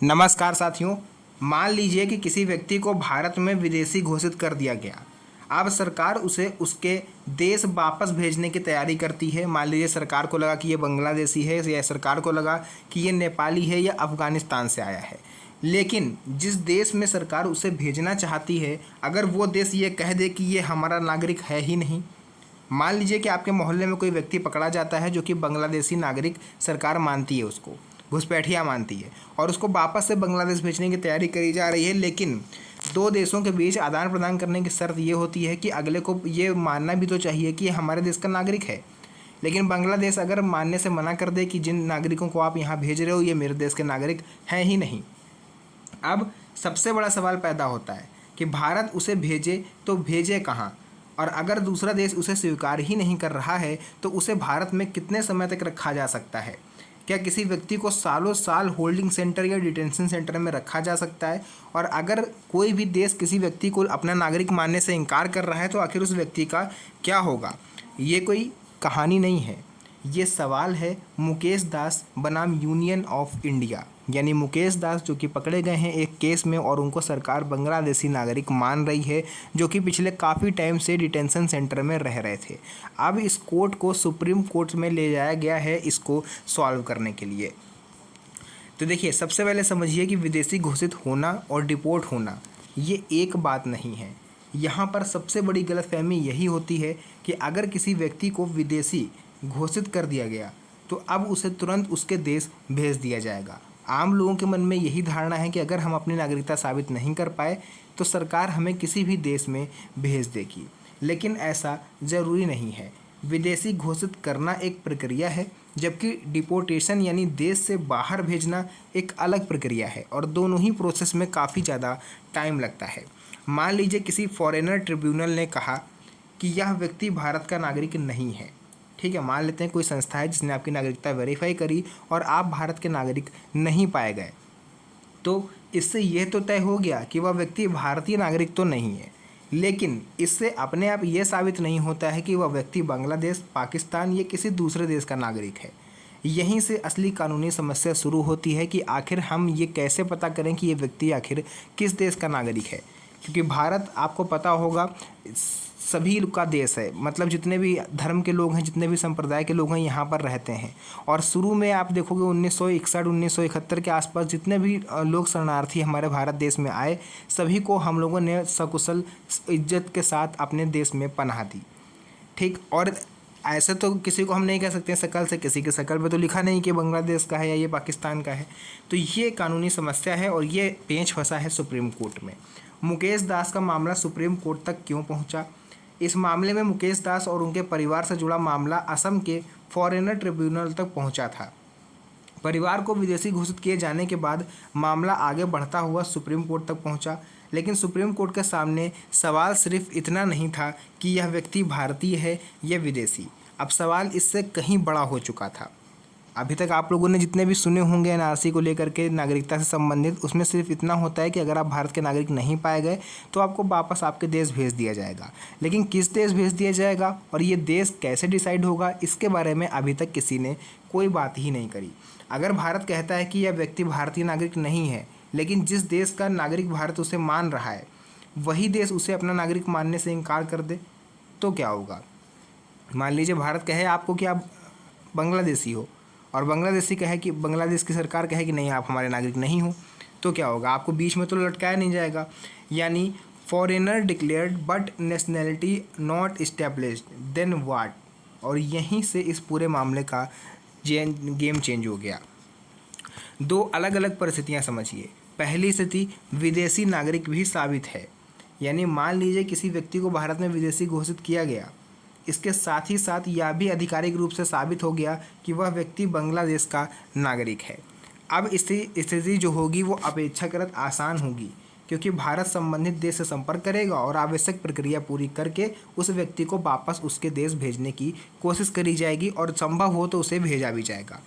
नमस्कार साथियों। मान लीजिए कि किसी व्यक्ति को भारत में विदेशी घोषित कर दिया गया। अब सरकार उसे उसके देश वापस भेजने की तैयारी करती है। मान लीजिए सरकार को लगा कि ये बांग्लादेशी है या सरकार को लगा कि ये नेपाली है या अफ़गानिस्तान से आया है। लेकिन जिस देश में सरकार उसे भेजना चाहती है, अगर वो देश ये कह दे कि ये हमारा नागरिक है ही नहीं। मान लीजिए कि आपके मोहल्ले में कोई व्यक्ति पकड़ा जाता है जो कि बांग्लादेशी नागरिक सरकार मानती है, उसको घुसपैठिया मानती है और उसको वापस से बांग्लादेश भेजने की तैयारी करी जा रही है। लेकिन दो देशों के बीच आदान प्रदान करने की शर्त ये होती है कि अगले को ये मानना भी तो चाहिए कि ये हमारे देश का नागरिक है। लेकिन बांग्लादेश अगर मानने से मना कर दे कि जिन नागरिकों को आप यहाँ भेज रहे हो ये मेरे देश के नागरिक हैं ही नहीं। अब सबसे बड़ा सवाल पैदा होता है कि भारत उसे भेजे तो भेजे कहाँ, और अगर दूसरा देश उसे स्वीकार ही नहीं कर रहा है तो उसे भारत में कितने समय तक रखा जा सकता है। क्या किसी व्यक्ति को सालों साल होल्डिंग सेंटर या डिटेंशन सेंटर में रखा जा सकता है? और अगर कोई भी देश किसी व्यक्ति को अपना नागरिक मानने से इनकार कर रहा है तो आखिर उस व्यक्ति का क्या होगा? ये कोई कहानी नहीं है, ये सवाल है मुकेश दास बनाम यूनियन ऑफ इंडिया। यानी मुकेश दास जो कि पकड़े गए हैं एक केस में और उनको सरकार बांग्लादेशी नागरिक मान रही है, जो कि पिछले काफ़ी टाइम से डिटेंशन सेंटर में रह रहे थे। अब इस कोर्ट को सुप्रीम कोर्ट में ले जाया गया है इसको सॉल्व करने के लिए। तो देखिए, सबसे पहले समझिए कि विदेशी घोषित होना और डिपोर्ट होना ये एक बात नहीं है। यहाँ पर सबसे बड़ी गलतफहमी यही होती है कि अगर किसी व्यक्ति को विदेशी घोषित कर दिया गया तो अब उसे तुरंत उसके देश भेज दिया जाएगा। आम लोगों के मन में यही धारणा है कि अगर हम अपनी नागरिकता साबित नहीं कर पाए तो सरकार हमें किसी भी देश में भेज देगी। लेकिन ऐसा ज़रूरी नहीं है। विदेशी घोषित करना एक प्रक्रिया है, जबकि डिपोर्टेशन यानी देश से बाहर भेजना एक अलग प्रक्रिया है और दोनों ही प्रोसेस में काफ़ी ज़्यादा टाइम लगता है। मान लीजिए किसी फॉरेनर ट्रिब्यूनल ने कहा कि यह व्यक्ति भारत का नागरिक नहीं है। ठीक है, मान लेते हैं कोई संस्था है जिसने आपकी नागरिकता वेरीफाई करी और आप भारत के नागरिक नहीं पाए गए, तो इससे यह तो तय हो गया कि वह व्यक्ति भारतीय नागरिक तो नहीं है। लेकिन इससे अपने आप ये साबित नहीं होता है कि वह व्यक्ति बांग्लादेश, पाकिस्तान या किसी दूसरे देश का नागरिक है। यहीं से असली कानूनी समस्या शुरू होती है कि आखिर हम ये कैसे पता करें कि ये व्यक्ति आखिर किस देश का नागरिक है। क्योंकि भारत आपको पता होगा सभी का देश है, मतलब जितने भी धर्म के लोग हैं, जितने भी संप्रदाय के लोग हैं यहाँ पर रहते हैं। और शुरू में आप देखोगे 1961-1971 के आसपास जितने भी लोग शरणार्थी हमारे भारत देश में आए, सभी को हम लोगों ने सकुशल इज्जत के साथ अपने देश में पनाह दी। ठीक, और ऐसे तो किसी को हम नहीं कह सकते शक्ल से, किसी की शक्ल पे तो लिखा नहीं कि बांग्लादेश का है या ये पाकिस्तान का है। तो ये कानूनी समस्या है और ये पेंच फंसा है सुप्रीम कोर्ट में। मुकेश दास का मामला सुप्रीम कोर्ट तक क्यों पहुंचा? इस मामले में मुकेश दास और उनके परिवार से जुड़ा मामला असम के फॉरेनर ट्रिब्यूनल तक पहुंचा था। परिवार को विदेशी घोषित किए जाने के बाद मामला आगे बढ़ता हुआ सुप्रीम कोर्ट तक पहुंचा। लेकिन सुप्रीम कोर्ट के सामने सवाल सिर्फ इतना नहीं था कि यह व्यक्ति भारतीय है या विदेशी। अब सवाल इससे कहीं बड़ा हो चुका था। अभी तक आप लोगों ने जितने भी सुने होंगे एनआरसी को लेकर के नागरिकता से संबंधित, उसमें सिर्फ इतना होता है कि अगर आप भारत के नागरिक नहीं पाए गए तो आपको वापस आपके देश भेज दिया जाएगा। लेकिन किस देश भेज दिया जाएगा और ये देश कैसे डिसाइड होगा, इसके बारे में अभी तक किसी ने कोई बात ही नहीं करी। अगर भारत कहता है कि यह व्यक्ति भारतीय नागरिक नहीं है, लेकिन जिस देश का नागरिक भारत उसे मान रहा है वही देश उसे अपना नागरिक मानने से इनकार कर दे तो क्या होगा? मान लीजिए भारत कहे आपको कि आप बांग्लादेशी हो और बांग्लादेशी कहे कि बांग्लादेश की सरकार कहे कि नहीं आप हमारे नागरिक नहीं हो, तो क्या होगा? आपको बीच में तो लटकाया नहीं जाएगा। यानी foreigner declared but nationality not established, then what? और यहीं से इस पूरे मामले का गेम चेंज हो गया। दो अलग अलग परिस्थितियाँ समझिए। पहली स्थिति, विदेशी नागरिक भी साबित है। यानी मान लीजिए किसी व्यक्ति को भारत में विदेशी घोषित किया गया, इसके साथ ही साथ यह भी आधिकारिक रूप से साबित हो गया कि वह व्यक्ति बांग्लादेश का नागरिक है। अब स्थिति जो होगी वो अपेक्षाकृत आसान होगी, क्योंकि भारत संबंधित देश से संपर्क करेगा और आवश्यक प्रक्रिया पूरी करके उस व्यक्ति को वापस उसके देश भेजने की कोशिश करी जाएगी और संभव हो तो उसे भेजा भी जाएगा।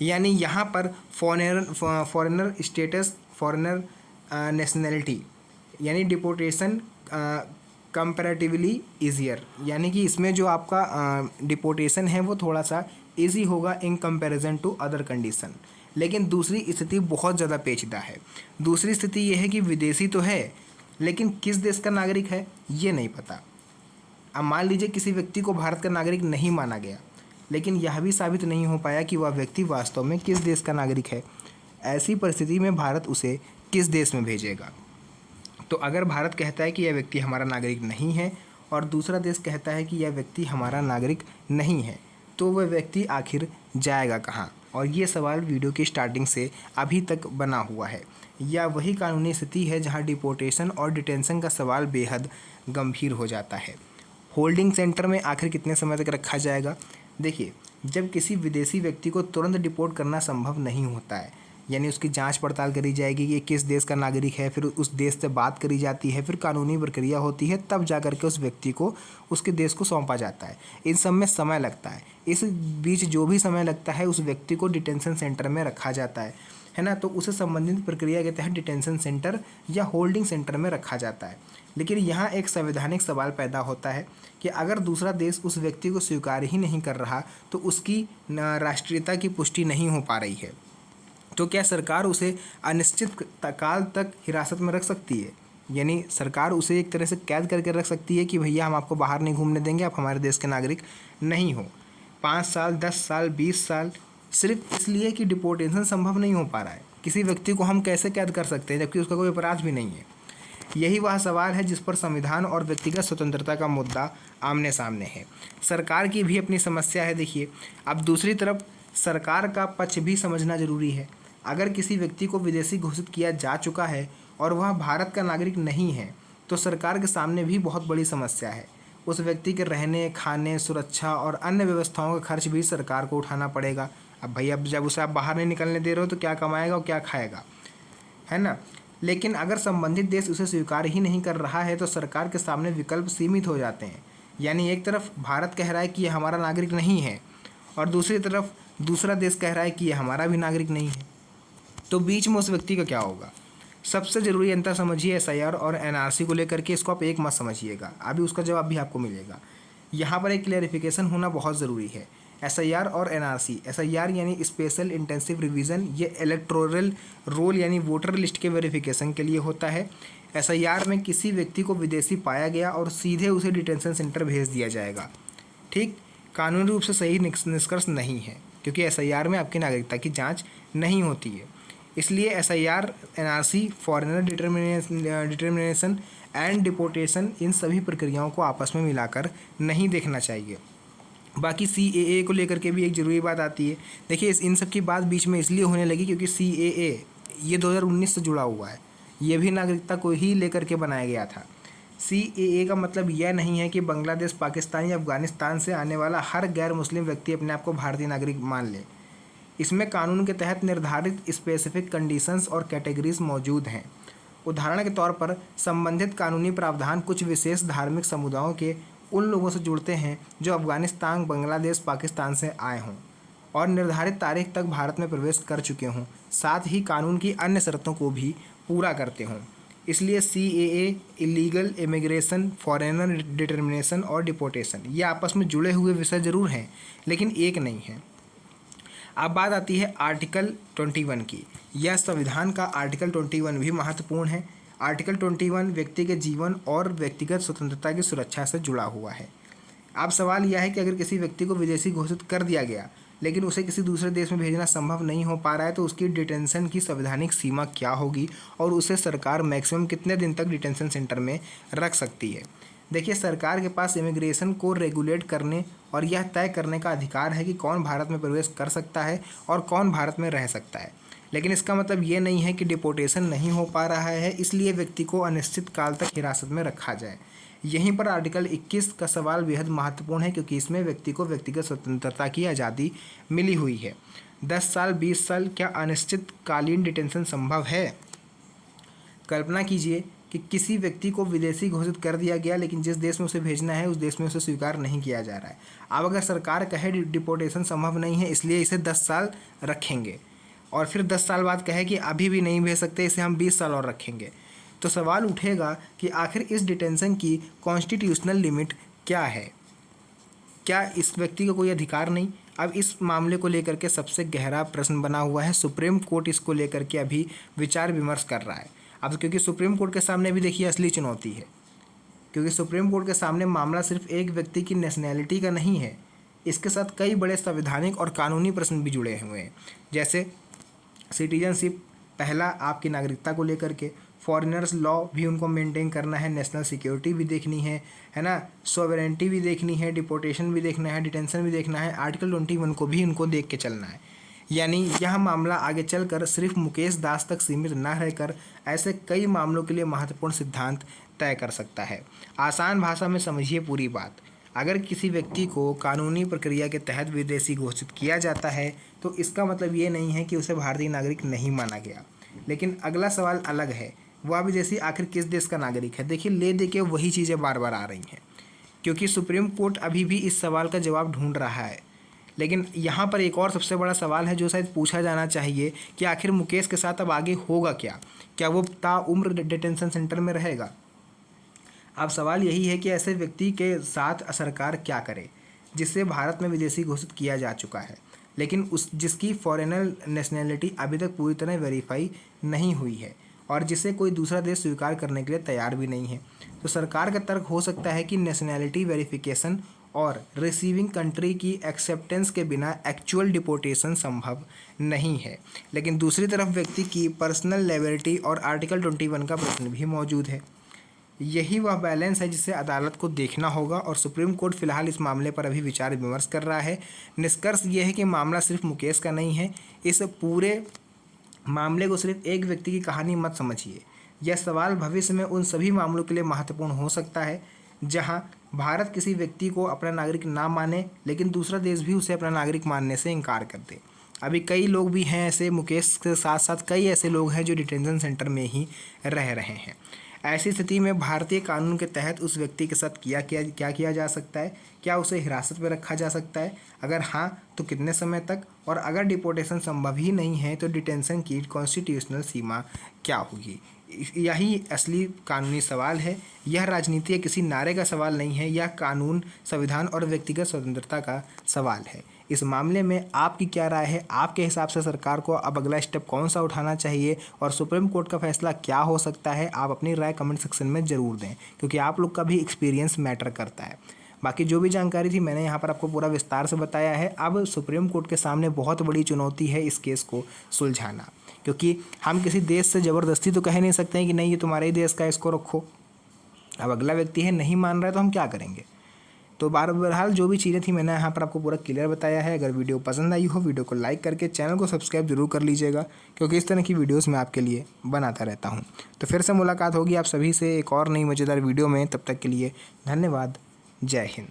यानी यहाँ पर फॉरेनर स्टेटस, फॉरेनर नेशनैलिटी यानी डिपोर्टेशन कंपैरेटिवली ईजियर, यानी कि इसमें जो आपका डिपोर्टेशन है वो थोड़ा सा ईजी होगा in comparison to other condition. लेकिन दूसरी स्थिति बहुत ज़्यादा पेचीदा है। दूसरी स्थिति ये है कि विदेशी तो है लेकिन किस देश का नागरिक है ये नहीं पता। अब मान लीजिए किसी व्यक्ति को भारत का नागरिक नहीं माना गया, लेकिन यह भी साबित नहीं हो पाया कि वह व्यक्ति वास्तव में किस देश का नागरिक है। ऐसी परिस्थिति में भारत उसे किस देश में भेजेगा? तो अगर भारत कहता है कि यह व्यक्ति हमारा नागरिक नहीं है और दूसरा देश कहता है कि यह व्यक्ति हमारा नागरिक नहीं है, तो वह व्यक्ति आखिर जाएगा कहाँ? और ये सवाल वीडियो की स्टार्टिंग से अभी तक बना हुआ है। यह वही कानूनी स्थिति है जहाँ डिपोर्टेशन और डिटेंशन का सवाल बेहद गंभीर हो जाता है। होल्डिंग सेंटर में आखिर कितने समय तक रखा जाएगा? देखिए, जब किसी विदेशी व्यक्ति को तुरंत डिपोर्ट करना संभव नहीं होता है, यानी उसकी जांच पड़ताल करी जाएगी कि ये किस देश का नागरिक है, फिर उस देश से बात करी जाती है, फिर कानूनी प्रक्रिया होती है, तब जा करके उस व्यक्ति को उसके देश को सौंपा जाता है। इन सब में समय लगता है। इस बीच जो भी समय लगता है उस व्यक्ति को डिटेंशन सेंटर में रखा जाता है ना, तो उसे संबंधित प्रक्रिया के तहत डिटेंशन सेंटर या होल्डिंग सेंटर में रखा जाता है। लेकिन यहाँ एक संवैधानिक सवाल पैदा होता है कि अगर दूसरा देश उस व्यक्ति को स्वीकार ही नहीं कर रहा तो उसकी राष्ट्रीयता की पुष्टि नहीं हो पा रही है, तो क्या सरकार उसे अनिश्चित काल तक हिरासत में रख सकती है? यानी सरकार उसे एक तरह से कैद करके रख सकती है कि भैया हम आपको बाहर नहीं घूमने देंगे, आप हमारे देश के नागरिक नहीं हो। 5 साल, 10 साल, 20 साल, सिर्फ इसलिए कि डिपोर्टेशन संभव नहीं हो पा रहा है। किसी व्यक्ति को हम कैसे कैद कर सकते हैं जबकि उसका कोई अपराध भी नहीं है? यही वह सवाल है जिस पर संविधान और व्यक्तिगत स्वतंत्रता का मुद्दा आमने सामने है। सरकार की भी अपनी समस्या है। देखिए, अब दूसरी तरफ सरकार का पक्ष भी समझना जरूरी है। अगर किसी व्यक्ति को विदेशी घोषित किया जा चुका है और वह भारत का नागरिक नहीं है, तो सरकार के सामने भी बहुत बड़ी समस्या है। उस व्यक्ति के रहने, खाने, सुरक्षा और अन्य व्यवस्थाओं का खर्च भी सरकार को उठाना पड़ेगा। अब भैया, अब जब उसे आप बाहर नहीं निकलने दे रहे हो तो क्या कमाएगा और क्या खाएगा, है ना? लेकिन अगर संबंधित देश उसे स्वीकार ही नहीं कर रहा है तो सरकार के सामने विकल्प सीमित हो जाते हैं। यानी एक तरफ भारत कह रहा है कि यह हमारा नागरिक नहीं है और दूसरी तरफ दूसरा देश कह रहा है कि यह हमारा भी नागरिक नहीं है, तो बीच में उस व्यक्ति का क्या होगा? सबसे ज़रूरी अंतर समझिए SIR और NRC को लेकर के, इसको आप एक मत समझिएगा, अभी उसका जवाब भी आपको मिलेगा। यहाँ पर एक क्लेरिफिकेशन होना बहुत ज़रूरी है। SIR और NRC, SIR यानी स्पेशल इंटेंसिव रिवीजन, ये इलेक्टोरल रोल यानी वोटर लिस्ट के वेरिफिकेशन के लिए होता है। SIR में किसी व्यक्ति को विदेशी पाया गया और सीधे उसे डिटेंशन सेंटर भेज दिया जाएगा। ठीक, कानूनी रूप से सही निष्कर्ष नहीं है क्योंकि SIR में आपकी नागरिकता की जाँच नहीं होती है। इसलिए SIR, NRC, foreigner determination and deportation, इन सभी प्रक्रियाओं को आपस में मिलाकर नहीं देखना चाहिए। बाकी CAA को लेकर के भी एक ज़रूरी बात आती है। देखिए, इन सब की बात बीच में इसलिए होने लगी क्योंकि CAA ये 2019 से जुड़ा हुआ है। ये भी नागरिकता को ही लेकर के बनाया गया था। CAA का मतलब यह नहीं है कि बांग्लादेश, पाकिस्तान या अफगानिस्तान से आने वाला हर गैर मुस्लिम व्यक्ति अपने आप को भारतीय नागरिक मान ले। इसमें कानून के तहत निर्धारित स्पेसिफिक कंडीशंस और कैटेगरीज मौजूद हैं। उदाहरण के तौर पर संबंधित कानूनी प्रावधान कुछ विशेष धार्मिक समुदायों के उन लोगों से जुड़ते हैं जो अफगानिस्तान, बांग्लादेश, पाकिस्तान से आए हों और निर्धारित तारीख तक भारत में प्रवेश कर चुके हों, साथ ही कानून की अन्य शर्तों को भी पूरा करते हों। इसलिए CAA, illegal immigration, foreigner determination और डिपोर्टेशन, ये आपस में जुड़े हुए विषय जरूर हैं लेकिन एक नहीं है। अब बात आती है आर्टिकल 21 की। यह संविधान का आर्टिकल 21 भी महत्वपूर्ण है। आर्टिकल 21 व्यक्ति के जीवन और व्यक्तिगत स्वतंत्रता की सुरक्षा से जुड़ा हुआ है। अब सवाल यह है कि अगर किसी व्यक्ति को विदेशी घोषित कर दिया गया लेकिन उसे किसी दूसरे देश में भेजना संभव नहीं हो पा रहा है तो उसकी डिटेंशन की संवैधानिक सीमा क्या होगी और उसे सरकार मैक्सिमम कितने दिन तक डिटेंशन सेंटर में रख सकती है? देखिए, सरकार के पास इमिग्रेशन को रेगुलेट करने और यह तय करने का अधिकार है कि कौन भारत में प्रवेश कर सकता है और कौन भारत में रह सकता है। लेकिन इसका मतलब ये नहीं है कि डिपोर्टेशन नहीं हो पा रहा है इसलिए व्यक्ति को अनिश्चित काल तक हिरासत में रखा जाए। यहीं पर आर्टिकल 21 का सवाल बेहद महत्वपूर्ण है क्योंकि इसमें व्यक्ति को व्यक्तिगत स्वतंत्रता की आज़ादी मिली हुई है। 10 साल, 20 साल, क्या अनिश्चितकालीन डिटेंशन संभव है? कल्पना कीजिए कि किसी व्यक्ति को विदेशी घोषित कर दिया गया लेकिन जिस देश में उसे भेजना है उस देश में उसे स्वीकार नहीं किया जा रहा है। अब अगर सरकार कहे डिपोर्टेशन संभव नहीं है इसलिए इसे 10 साल रखेंगे और फिर 10 साल बाद कहे कि अभी भी नहीं भेज सकते, इसे हम 20 साल और रखेंगे, तो सवाल उठेगा कि आखिर इस डिटेंशन की कॉन्स्टिट्यूशनल लिमिट क्या है? क्या इस व्यक्ति को कोई अधिकार नहीं? अब इस मामले को लेकर के सबसे गहरा प्रश्न बना हुआ है। सुप्रीम कोर्ट इसको लेकर के अभी विचार विमर्श कर रहा है। अब क्योंकि सुप्रीम कोर्ट के सामने भी देखिए असली चुनौती है, क्योंकि सुप्रीम कोर्ट के सामने मामला सिर्फ एक व्यक्ति की नेशनैलिटी का नहीं है, इसके साथ कई बड़े संवैधानिक और कानूनी प्रश्न भी जुड़े हुए हैं, जैसे सिटीजनशिप, पहला आपकी नागरिकता को लेकर के, फॉरेनर्स लॉ भी उनको मेंटेन करना है, नेशनल सिक्योरिटी भी देखनी है ना, सॉवरेनिटी भी देखनी है, डिपोर्टेशन भी देखना है, डिटेंशन भी देखना है, आर्टिकल 21 को भी उनको देख के चलना है। यानी यह मामला आगे चलकर सिर्फ मुकेश दास तक सीमित न रहकर ऐसे कई मामलों के लिए महत्वपूर्ण सिद्धांत तय कर सकता है। आसान भाषा में समझिए पूरी बात। अगर किसी व्यक्ति को कानूनी प्रक्रिया के तहत विदेशी घोषित किया जाता है तो इसका मतलब ये नहीं है कि उसे भारतीय नागरिक नहीं माना गया। लेकिन अगला सवाल अलग है, वह विदेशी आखिर किस देश का नागरिक है। देखिए ले दे के वही चीज़ें बार बार आ रही हैं, क्योंकि सुप्रीम कोर्ट अभी भी इस सवाल का जवाब ढूंढ रहा है। लेकिन यहाँ पर एक और सबसे बड़ा सवाल है जो शायद पूछा जाना चाहिए कि आखिर मुकेश के साथ अब आगे होगा क्या वो ताउम्र डिटेंशन सेंटर में रहेगा। अब सवाल यही है कि ऐसे व्यक्ति के साथ सरकार क्या करे जिससे भारत में विदेशी घोषित किया जा चुका है, लेकिन जिसकी फॉरेनर नेशनैलिटी अभी तक पूरी तरह वेरीफाई नहीं हुई है और जिसे कोई दूसरा देश स्वीकार करने के लिए तैयार भी नहीं है। तो सरकार का तर्क हो सकता है कि नेशनैलिटी वेरिफिकेशन और रिसीविंग कंट्री की एक्सेप्टेंस के बिना एक्चुअल डिपोर्टेशन संभव नहीं है। लेकिन दूसरी तरफ व्यक्ति की पर्सनल लायबिलिटी और आर्टिकल 21 का प्रश्न भी मौजूद है। यही वह बैलेंस है जिसे अदालत को देखना होगा और सुप्रीम कोर्ट फिलहाल इस मामले पर अभी विचार विमर्श कर रहा है। निष्कर्ष ये है कि मामला सिर्फ मुकेश का नहीं है। इस पूरे मामले को सिर्फ एक व्यक्ति की कहानी मत समझिए। यह सवाल भविष्य में उन सभी मामलों के लिए महत्वपूर्ण हो सकता है जहां भारत किसी व्यक्ति को अपना नागरिक ना माने लेकिन दूसरा देश भी उसे अपना नागरिक मानने से इनकार कर दे। अभी कई लोग भी हैं ऐसे, मुकेश के साथ साथ कई ऐसे लोग हैं जो डिटेंशन सेंटर में ही रह रहे हैं। ऐसी स्थिति में भारतीय कानून के तहत उस व्यक्ति के साथ क्या किया जा सकता है? क्या उसे हिरासत में रखा जा सकता है? अगर हाँ तो कितने समय तक? और अगर डिपोर्टेशन संभव ही नहीं है तो डिटेंशन की कॉन्स्टिट्यूशनल सीमा क्या होगी? यही असली कानूनी सवाल है। यह राजनीति या किसी नारे का सवाल नहीं है, यह कानून, संविधान और व्यक्तिगत स्वतंत्रता का सवाल है। इस मामले में आपकी क्या राय है? आपके हिसाब से सरकार को अब अगला स्टेप कौन सा उठाना चाहिए और सुप्रीम कोर्ट का फैसला क्या हो सकता है? आप अपनी राय कमेंट सेक्शन में ज़रूर दें, क्योंकि आप लोग का भी एक्सपीरियंस मैटर करता है। बाकी जो भी जानकारी थी मैंने यहाँ पर आपको पूरा विस्तार से बताया है। अब सुप्रीम कोर्ट के सामने बहुत बड़ी चुनौती है इस केस को सुलझाना, क्योंकि हम किसी देश से ज़बरदस्ती तो कह नहीं सकते हैं कि नहीं ये तुम्हारे ही देश का, इसको रखो। अब अगला व्यक्ति है नहीं मान रहा है तो हम क्या करेंगे? तो बहरहाल जो भी चीज़ें थी मैंने यहाँ पर आपको पूरा क्लियर बताया है। अगर वीडियो पसंद आई हो वीडियो को लाइक करके चैनल को सब्सक्राइब जरूर कर लीजिएगा, क्योंकि इस तरह की वीडियोस मैं आपके लिए बनाता रहता हूँ। तो फिर से मुलाकात होगी आप सभी से एक और नई मज़ेदार वीडियो में। तब तक के लिए धन्यवाद। जय हिंद।